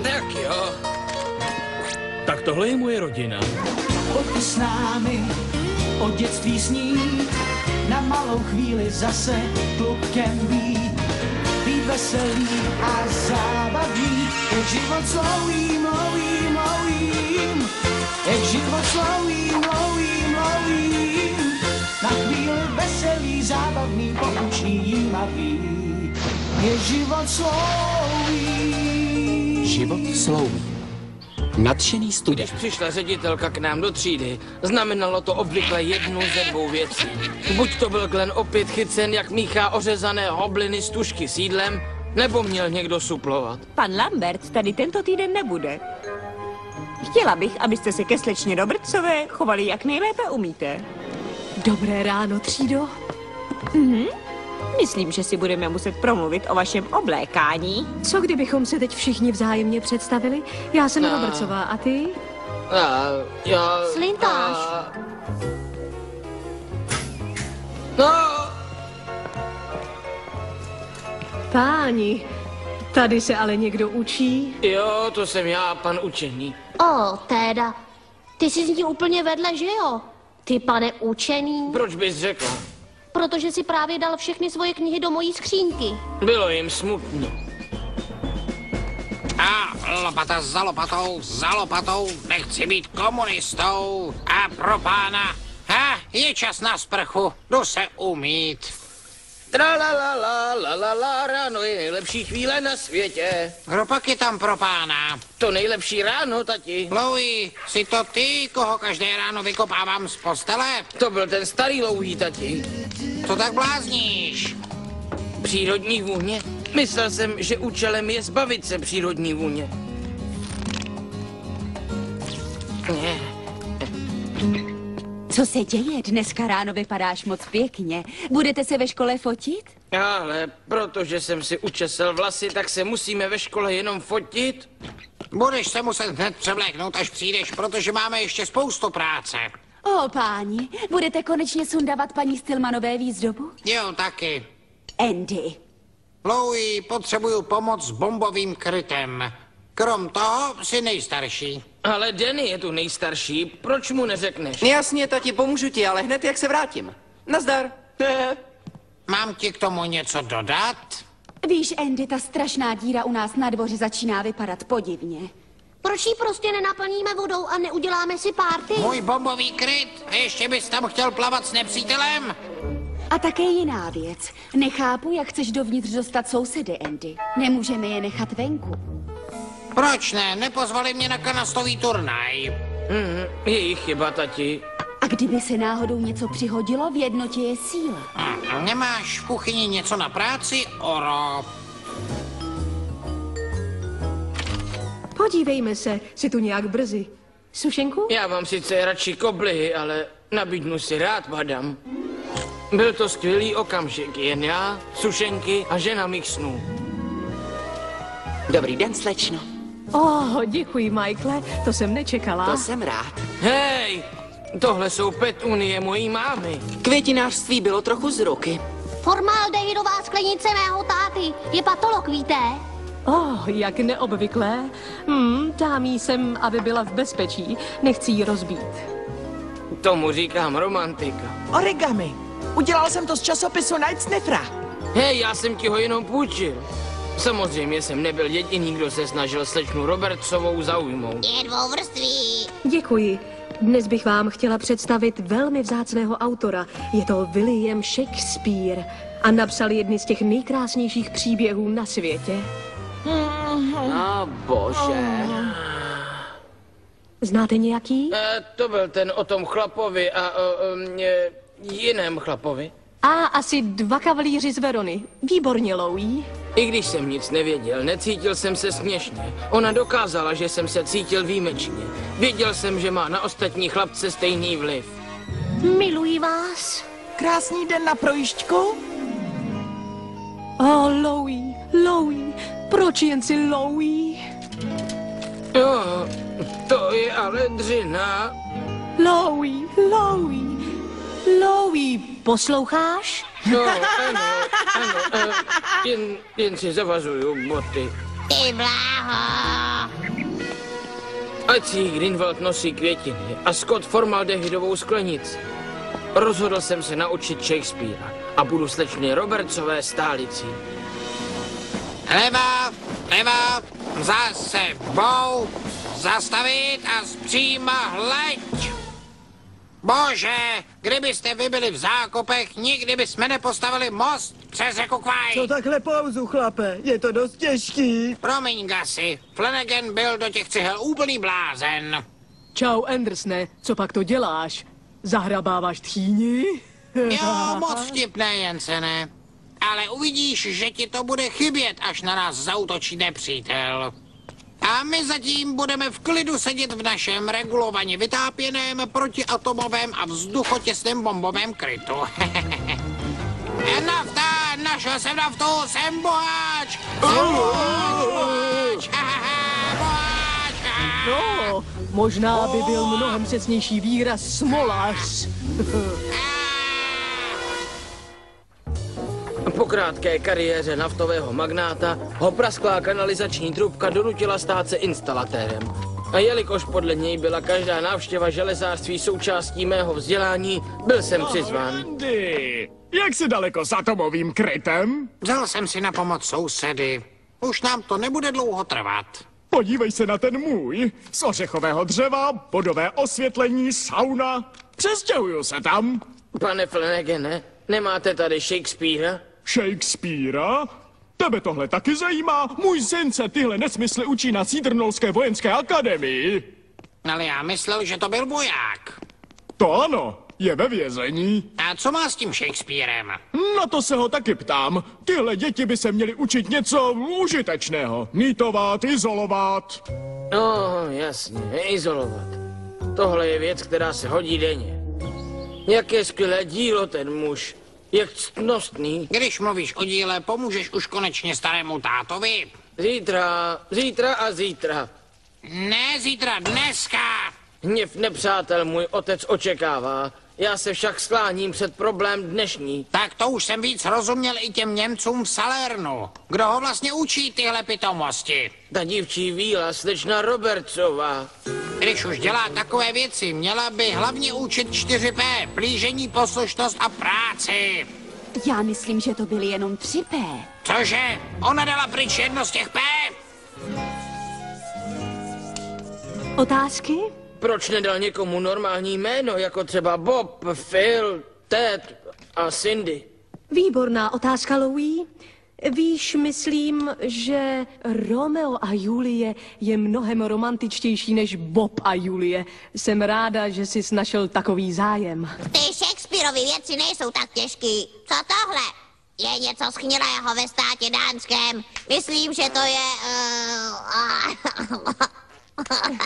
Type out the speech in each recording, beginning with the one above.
Tak jo. Tak tohle je moje rodina. Pojďte s námi o dětství snít, na malou chvíli zase klukem být. Být veselý a zábavný, jak život slouhý, mlouhý, mlouhým. Jak život slouhý, mlouhý, mlouhým. Na chvíli veselý, zábavný, poučný, jímavý. Je život slouhý. Život slouhý. Nadšený student. Když přišla ředitelka k nám do třídy, znamenalo to obvykle jednu ze dvou věcí. Buď to byl Glenn opět chycen, jak míchá ořezané hobliny z tušky s jídlem, nebo měl někdo suplovat. Pan Lambert tady tento týden nebude. Chtěla bych, abyste se ke slečně Robertsové chovali, jak nejlépe umíte. Dobré ráno, třído. Myslím, že si budeme muset promluvit o vašem oblékání. Co kdybychom se teď všichni vzájemně představili? Já jsem Robertsová a ty? Já... Slintáš. No, Páni, tady se ale někdo učí. jo, to jsem já, pan učení. Teda. Ty jsi z ní úplně vedle, že jo? Ty, pane učený. Proč bys řekla? Protože si právě dal všechny svoje knihy do mojí skřínky. Bylo jim smutno. A lopata za lopatou, nechci být komunistou. A pro pána, je čas na sprchu, jdu se umít. Tra-la-la-la-la-la, ráno je nejlepší chvíle na světě. Kdo pak je tam pro pána? To nejlepší ráno, tati. Louis, jsi to ty, koho každé ráno vykopávám z postele? To byl ten starý louhý, tati. Co tak blázníš? Přírodní vůně? Myslel jsem, že účelem je zbavit se přírodní vůně. Co se děje? Dneska ráno vypadáš moc pěkně. Budete se ve škole fotit? Ale protože jsem si učesal vlasy, tak se musíme ve škole jenom fotit? Budeš se muset hned převléknout, až přijdeš, protože máme ještě spoustu práce. Páni, budete konečně sundavat paní Stillmanové výzdobu? Jo, taky. Andy. Louis, potřebuju pomoc s bombovým krytem. Krom toho jsi nejstarší. Ale Danny je tu nejstarší, proč mu neřekneš? Jasně, tati, pomůžu ti, ale hned jak se vrátím. Nazdar. Mám ti k tomu něco dodat? Víš, Andy, ta strašná díra u nás na dvoře začíná vypadat podivně. Proč ji prostě nenaplníme vodou a neuděláme si párty? Můj bombový kryt? A ještě bys tam chtěl plavat s nepřítelem? A také jiná věc. Nechápu, jak chceš dovnitř dostat sousedy, Andy. Nemůžeme je nechat venku. Proč ne? Nepozvali mě na kanastový turnaj. Jejich chyba, tati. A kdyby se náhodou něco přihodilo, v jednotě je síla. Nemáš v kuchyni něco na práci, Oro? Podívejme se, jsi tu nějak brzy. Sušenku? Já mám sice radši koblihy, ale nabídnu si rád, madam. Byl to skvělý okamžik, jen já, sušenky a žena mých snů. Dobrý den, slečno. Děkuji, Michaele, to jsem nečekala. To jsem rád. Hej, tohle jsou petunie mojí mámy. Květinářství bylo trochu z ruky. Formaldehydová sklenice mého táty. Je patolog, víte? Jak neobvyklé. Dám jí sem, aby byla v bezpečí. Nechci ji rozbít. Tomu říkám romantika. Origami. Udělal jsem to z časopisu Night Sniffera. Hej, já jsem ti ho jenom půjčil. Samozřejmě jsem nebyl jediný, kdo se snažil slečnu Robertsovou zaujmout. Je dvouvrství. Děkuji. Dnes bych vám chtěla představit velmi vzácného autora. Je to William Shakespeare a napsal jedny z těch nejkrásnějších příběhů na světě. Bože. Znáte nějaký? To byl ten o tom chlapovi a jiném chlapovi. Asi 2 kavalíři z Verony. Výborně, Louis. I když jsem nic nevěděl, necítil jsem se směšně. Ona dokázala, že jsem se cítil výjimečně. Věděl jsem, že má na ostatní chlapce stejný vliv. Miluji vás. Krásný den na projížďku. Louis, proč jen si Louis? Jo, to je ale dřina. Louis, posloucháš? No, ano, jen si zavazuju boty. Ty bláho. Ať si Greenwald nosí květiny a Scott formaldehydovou sklenici. Rozhodl jsem se naučit Shakespearea a budu slečně Robertsové stálicí. Leva, zase bou, zastavit a zpříma hleď. Bože, kdybyste vy byli v zákopech, nikdy bychom nepostavili most přes řeku Kwai. Co takhle pauzu, chlape? Je to dost těžký. Promiň, Gusy, Flanagan byl do těch cihel úplný blázen. Čau, Andersne, co pak to děláš? Zahrabáváš tchýni? Jo, moc vtipné, Jensene. Ale uvidíš, že ti to bude chybět, až na nás zaútočí nepřítel. A my zatím budeme v klidu sedět v našem regulovaně vytápěném protiatomovém a vzduchotěsném bombovém krytu. Nafta, našel jsem naftu, jsem boháč! Boháč! No, možná by byl mnohem přesnější výraz smolař. Po krátké kariéře naftového magnáta ho prasklá kanalizační trubka donutila stát se instalatérem. A jelikož podle něj byla každá návštěva železářství součástí mého vzdělání, byl jsem přizván. Andy, jak jsi daleko s atomovým krytem? Vzal jsem si na pomoc sousedy. Už nám to nebude dlouho trvat. Podívej se na ten můj. Z ořechového dřeva, bodové osvětlení, sauna. Přestěhuju se tam. Pane Flanagane, nemáte tady Shakespearea? Shakespearea? Tebe tohle taky zajímá? Můj syn se tyhle nesmysly učí na Cedrnolské vojenské akademii. Ale já myslel, že to byl voják. To ano, je ve vězení. A co má s tím Shakespearem? Na to se ho taky ptám. Tyhle děti by se měly učit něco užitečného. Mýtovat, izolovat. No, jasně, izolovat. Tohle je věc, která se hodí denně. Jaké skvělé dílo ten muž. Jak ctnostný. Když mluvíš o díle, pomůžeš už konečně starému tátovi? Zítra a zítra. Ne zítra, dneska. Hněv nepřátel můj otec očekává. Já se však skláním před problém dnešní. Tak to už jsem víc rozuměl i těm Němcům v Salernu. Kdo ho vlastně učí tyhle pitomosti? Ta dívčí víla, slečna Robertsová. Když už dělá takové věci, měla by hlavně učit 4P. Plížení, poslušnost a práci. Já myslím, že to byly jenom 3P. Cože? Ona dala pryč jedno z těch P? Otázky? Proč nedal někomu normální jméno, jako třeba Bob, Phil, Ted a Cindy? Výborná otázka, Louis. Víš, myslím, že Romeo a Julie je mnohem romantičtější než Bob a Julie. Jsem ráda, že jsi našel takový zájem. Ty Shakespeareovy věci nejsou tak těžký. Co tohle? Je něco schnilého ve státě dánském. Myslím, že to je...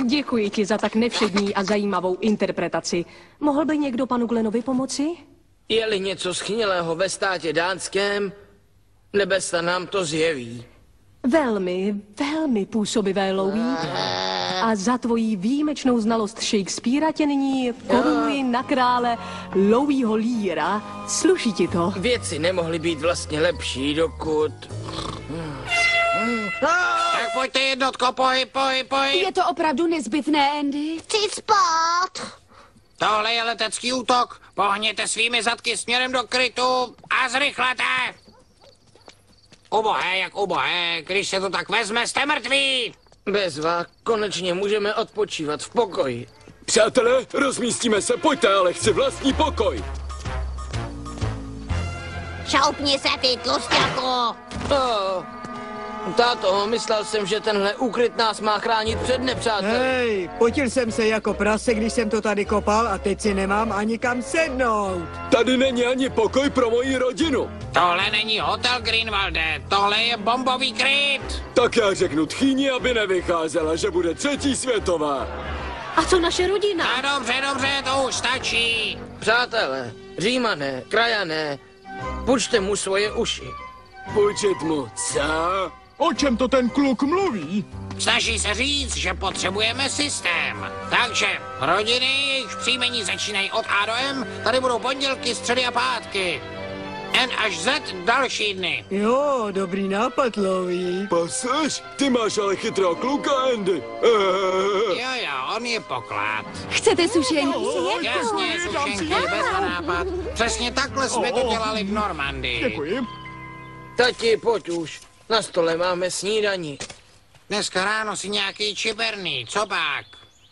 Děkuji ti za tak nevšední a zajímavou interpretaci. Mohl by někdo panu Glenovi pomoci? Je-li něco schnilého ve státě dánském, nebesa nám to zjeví. Velmi, velmi působivé, Louis. A za tvoji výjimečnou znalost Shakespearea tě nyní korunuji na krále Louisho Leara. Sluší ti to? Věci nemohly být vlastně lepší, dokud... Tak pojďte jednotko, pohyb. Je to opravdu nezbytné, Andy? Chci spát. Tohle je letecký útok. Pohněte svými zadky směrem do krytu a zrychlete. Ubohé, jak ubohé, když se to tak vezme, jste mrtví. Bezva, konečně můžeme odpočívat v pokoji. Přátelé, rozmístíme se, pojďte, ale chci vlastní pokoj. Šoupni se, ty tlusťaku. Táto, myslel jsem, že tenhle úkryt nás má chránit před nepřáteli. Hej, potil jsem se jako prase, když jsem to tady kopal a teď si nemám ani kam sednout. Tady není ani pokoj pro moji rodinu. Tohle není hotel, Greenwalde, tohle je bombový kryt. Tak já řeknu tchýni, aby nevycházela, že bude 3. světová. A co naše rodina? A dobře, to už stačí. Přátelé, Římané, krajané, půjčte mu svoje uši. Půjčit mu, co? O čem to ten kluk mluví? Snaží se říct, že potřebujeme systém. Takže rodiny, jejichž příjmení začínají od A do M, tady budou pondělky, středy a pátky. N až Z další dny. Jo, dobrý nápad, Louis. Paseř, ty máš ale chytrého kluka, Andy. Jo, on je poklad. Chcete sušenky? Jasně, sušenky, bez nápad. Přesně takhle jsme to dělali v Normandii. Děkuji. Tati, pojď už. Na stole máme snídani. Dneska ráno si nějaký čiberný, co pak?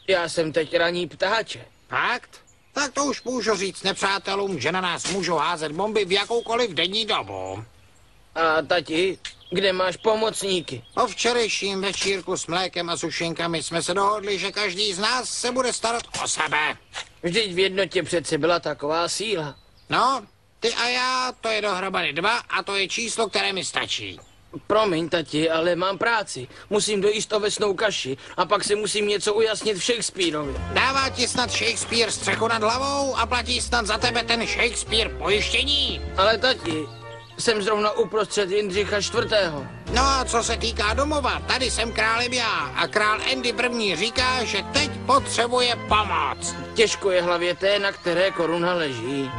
Já jsem teď raní ptáče. Fakt? Tak to už můžu říct nepřátelům, že na nás můžou házet bomby v jakoukoliv denní dobu. A tati, kde máš pomocníky? Po včerejším večírku s mlékem a sušenkami jsme se dohodli, že každý z nás se bude starat o sebe. Vždyť v jednotě přece byla taková síla. No, ty a já, to je dohromady 2 a to je číslo, které mi stačí. Promiň, tati, ale mám práci. Musím dojíst ovesnou kaši a pak si musím něco ujasnit v Shakespeareovi. Dává ti snad Shakespeare střechu nad hlavou a platí snad za tebe ten Shakespeare pojištění? Ale tati, jsem zrovna uprostřed Jindřicha IV. No a co se týká domova, tady jsem králem já a král Andy I. říká, že teď potřebuje pomoc. Těžko je hlavě té, na které koruna leží.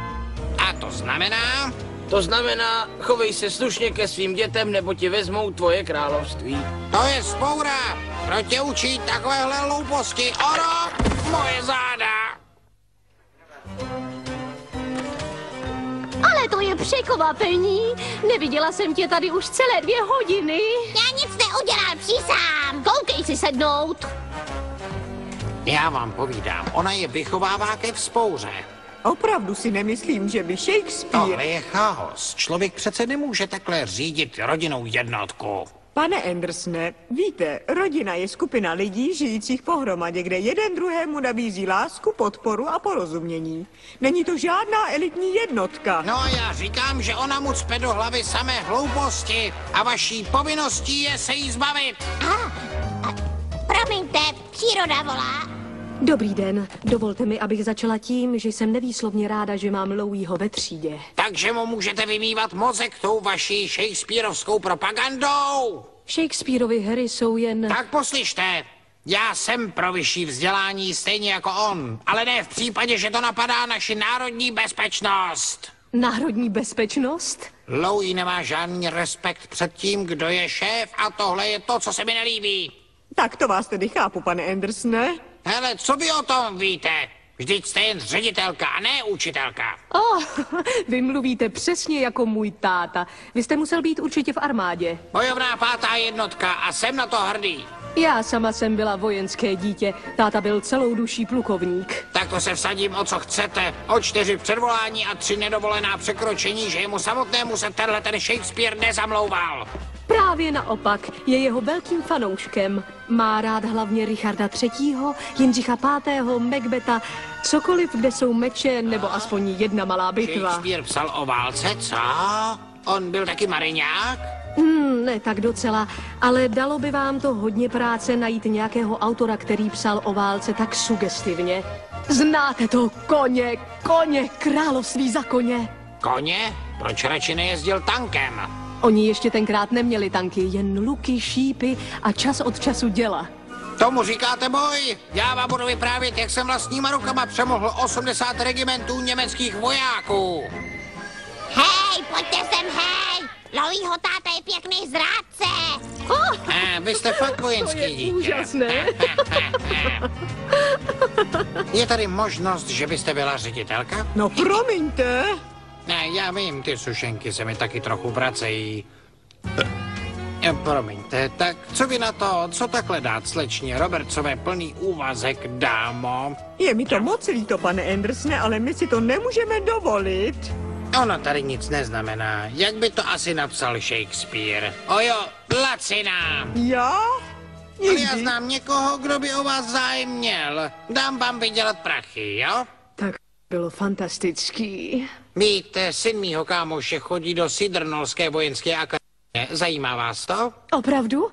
A to znamená? To znamená, chovej se slušně ke svým dětem, nebo ti vezmou tvoje království. To je vzpoura. Kdo tě učí takovéhle hlouposti? Oro, moje záda. Ale to je překvapení. Neviděla jsem tě tady už celé 2 hodiny. Já nic neudělal, přísám. Koukej si sednout. Já vám povídám, ona je vychovává ke vzpouře. Opravdu si nemyslím, že by Shakespeare... Tohle je chaos. Člověk přece nemůže takhle řídit rodinnou jednotku. Pane Andersone, víte, rodina je skupina lidí žijících pohromadě, kde jeden druhému nabízí lásku, podporu a porozumění. Není to žádná elitní jednotka. No a já říkám, že ona mu cpe do hlavy samé hlouposti a vaší povinností je se jí zbavit. Promiňte, příroda volá. Dobrý den, dovolte mi, abych začala tím, že jsem nevýslovně ráda, že mám Louisho ve třídě. Takže mu můžete vymývat mozek tou vaší shakespearovskou propagandou. Shakespearovi hry jsou jen... Tak poslyšte, já jsem pro vyšší vzdělání stejně jako on, ale ne v případě, že to napadá naši národní bezpečnost. Národní bezpečnost? Louis nemá žádný respekt před tím, kdo je šéf a tohle je to, co se mi nelíbí. Tak to vás tedy chápu, pane Andersone. Hele, co vy o tom víte? Vždyť jste jen ředitelka a ne učitelka. Vy mluvíte přesně jako můj táta. Vy jste musel být určitě v armádě. Bojovná 5. jednotka a jsem na to hrdý. Já sama jsem byla vojenské dítě. Táta byl celou duší plukovník. Tak to se vsadím, o co chcete. O 4 předvolání a 3 nedovolená překročení, že jemu samotnému se tenhle ten Shakespeare nezamlouval. Právě naopak, je jeho velkým fanouškem. Má rád hlavně Richarda III., Jindřicha V., Macbetha, cokoliv, kde jsou meče, nebo aspoň jedna malá bitva. Shakespeare psal o válce, co? On byl taky mariňák? Ne tak docela, ale dalo by vám to hodně práce najít nějakého autora, který psal o válce tak sugestivně. Znáte to, koně, království za koně. Koně? Proč radši nejezdil tankem? Oni ještě tenkrát neměli tanky, jen luky, šípy a čas od času děla. Tomu říkáte boj? Já vám budu vyprávět, jak jsem vlastníma rukama přemohl 80 regimentů německých vojáků. Hej, pojďte sem, hej! Louisho táta je pěkný zrádce. Vy jste fakt vojenský dítě. Úžasné. Je tady možnost, že byste byla ředitelka? No promiňte. Ne, já vím, ty sušenky se mi taky trochu vracejí. Promiňte, tak co vy na to, co takhle dát slečně Robertsové plný úvazek, dámo? Je mi to moc líto, pane Andersone, ale my si to nemůžeme dovolit. Ono tady nic neznamená. Jak by to asi napsal Shakespeare? Ojo, lacina! Já? Ale já znám někoho, kdo by o vás zájem měl. Dám vám vydělat prachy, jo? Tak bylo fantastický. Víte, syn mýho kámoše chodí do Sidrnolské vojenské akademie. Zajímá vás to? Opravdu?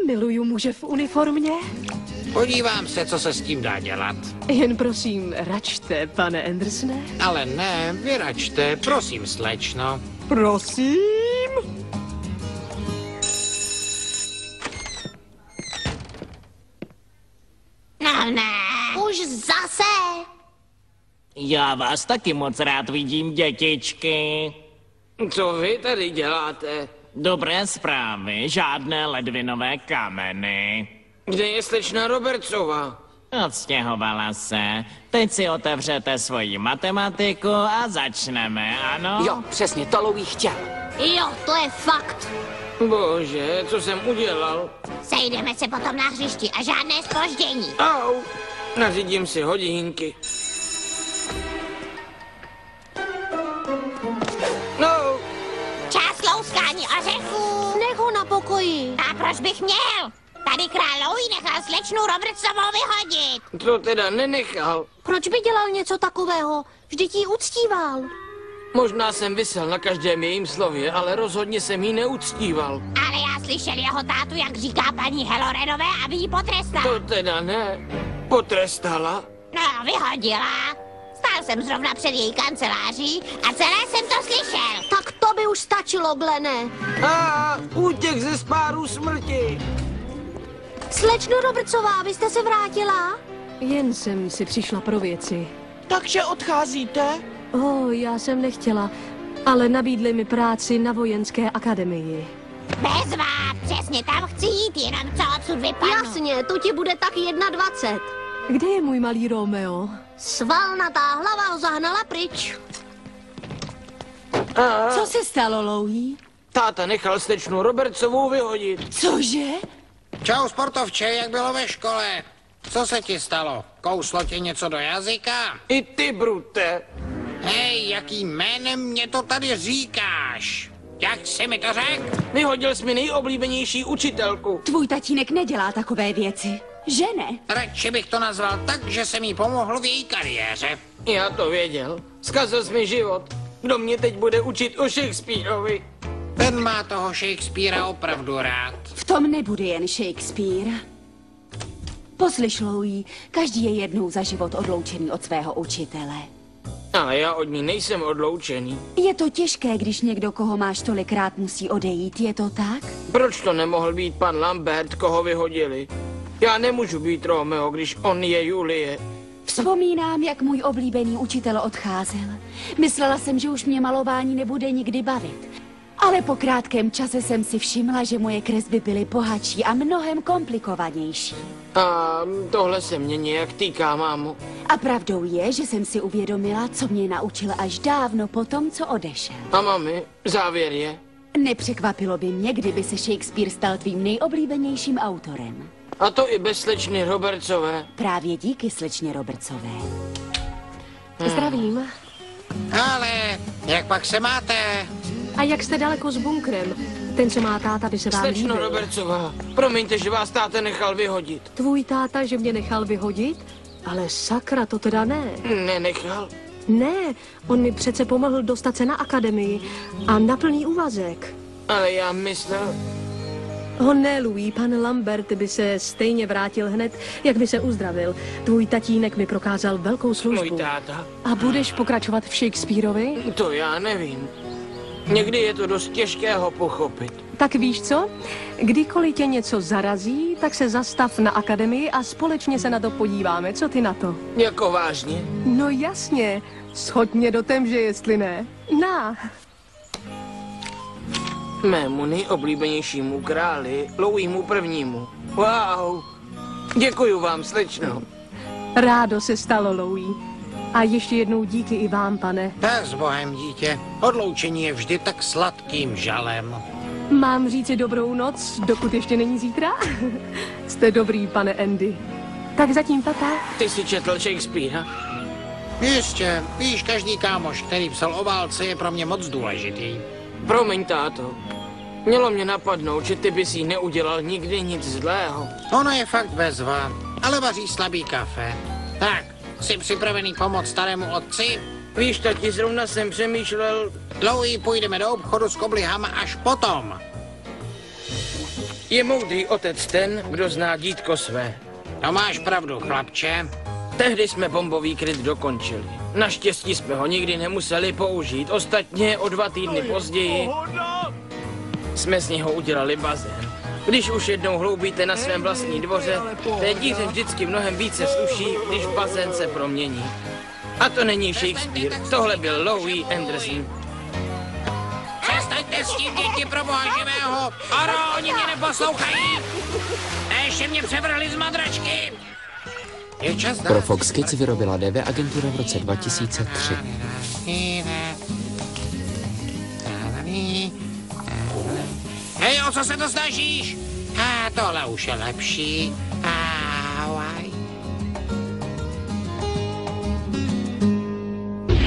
Miluju muže v uniformě. Podívám se, co se s tím dá dělat. Jen prosím, račte, pane Andersone. Ale ne, vyračte, prosím, slečno. Prosím? No ne, už zase. Já vás taky moc rád vidím, dětičky. Co vy tady děláte? Dobré zprávy, žádné ledvinové kameny. Kde je slečna Robertsová? Odstěhovala se. Teď si otevřete svoji matematiku a začneme, ano? Jo, přesně, to Louis chtěl. Jo, to je fakt. Bože, co jsem udělal? Sejdeme se potom na hřišti a žádné zpoždění. Au, nařídím si hodinky. No, Čas louskání ořechů. Nech ho na pokoji. A proč bych měl? Tady král Louis nechal slečnu Robertsovou vyhodit. to teda nenechal. Proč by dělal něco takového? Vždyť jí uctíval. Možná jsem visel na každém jejím slově, ale rozhodně jsem jí neuctíval. Ale já slyšel jeho tátu, jak říká paní Helorenové, aby ji potrestal. To teda ne. Potrestala? No, vyhodila. Stál jsem zrovna před její kanceláří a celé jsem to slyšel. Tak to by už stačilo, Glene. A útěk ze spáru smrti. Slečno Robertsová, vy jste se vrátila? Jen jsem si přišla pro věci. Takže odcházíte? Já jsem nechtěla, ale nabídli mi práci na vojenské akademii. Bezva, přesně tam chci jít, jenom co odsud vypadnu. Jasně, to ti bude tak 21. Kde je můj malý Romeo? Svalnatá hlava ho zahnala pryč. Co se stalo, Louis? Táta nechal slečnu Robertsovou vyhodit. Cože? Čau, sportovče, jak bylo ve škole? Co se ti stalo? Kouslo tě něco do jazyka? I ty, brute. Hej, jakým jménem mě to tady říkáš? Jak jsi mi to řekl? Vyhodil jsi mi nejoblíbenější učitelku. Tvůj tatínek nedělá takové věci, že ne? Radši bych to nazval tak, že jsem jí pomohl v její kariéře. Já to věděl. Zkazil jsi mi život. Kdo mě teď bude učit o Shakespeareovi? Ten má toho Shakespearea opravdu rád. V tom nebude jen Shakespeare. Poslyš, Louis, každý je jednou za život odloučený od svého učitele. Ale já od ní nejsem odloučený. Je to těžké, když někdo, koho máš tolikrát, musí odejít, je to tak? Proč to nemohl být pan Lambert, koho vyhodili? Já nemůžu být Romeo, když on je Julie. Vzpomínám, jak můj oblíbený učitel odcházel. Myslela jsem, že už mě malování nebude nikdy bavit. Ale po krátkém čase jsem si všimla, že moje kresby byly bohatší a mnohem komplikovanější. A tohle se mě nějak týká, mámo. A pravdou je, že jsem si uvědomila, co mě naučil až dávno po tom, co odešel. A mami, závěr je? Nepřekvapilo by mě, kdyby se Shakespeare stal tvým nejoblíbenějším autorem. A to i bez slečny Robertsové. Právě díky slečně Robertsové. Zdravím. Ale jak pak se máte? A jak jste daleko s bunkrem? Ten, co má táta, by se vám Slečno líbil. Robertsová, promiňte, že vás táta nechal vyhodit. Tvůj táta, že mě nechal vyhodit? Ale sakra, to teda ne. Nenechal? Ne, on mi přece pomohl dostat se na akademii a na plný úvazek. Ale já myslel... Ne, Louis, pan Lambert by se stejně vrátil hned, jak by se uzdravil. Tvůj tatínek mi prokázal velkou službu. Můj táta? A budeš pokračovat v Shakespeareovi? To já nevím. Někdy je to dost těžké ho pochopit. Tak víš co? Kdykoliv tě něco zarazí, tak se zastav na akademii a společně se na to podíváme. Co ty na to? Jako vážně? No jasně. Schoď mě do temže, jestli ne. Na. Mému nejoblíbenějšímu králi, Louismu prvnímu. Wow. Děkuju vám, slečno. Rádo se stalo, Louis. A ještě jednou díky i vám, pane. Tak s Bohem, dítě. Odloučení je vždy tak sladkým žalem. Mám říci dobrou noc, dokud ještě není zítra? Jste dobrý, pane Andy. Tak zatím, tata. Ty jsi četl Shakespearea? Jistě, víš, každý kámoš, který psal o válce, je pro mě moc důležitý. Promiň, táto. Mělo mě napadnout, že ty bys jí neudělal nikdy nic zlého. Ono je fakt bezva, ale vaří slabý kafe. Tak, jsi připravený pomoct starému otci? Víš, tati, zrovna jsem přemýšlel... Louis, půjdeme do obchodu s koblihama až potom. Je moudrý otec ten, kdo zná dítko své. To máš pravdu, chlapče. Tehdy jsme bombový kryt dokončili. Naštěstí jsme ho nikdy nemuseli použít. Ostatně o 2 týdny později jsme z něho udělali bazén. Když už jednou hloubíte na svém vlastní dvoře, té díře vždycky mnohem více sluší, když bazén se promění. A to není Shakespeare, tohle byl Louis Anderson. s tím, děti, pro boha živého? Aro, oni mě neposlouchají. A ještě mě převrhli z madračky. Je čas dát. Pro Fox Kids vyrobila DV agentura v roce 2003. Hej, o co se to snažíš? Tohle už je lepší.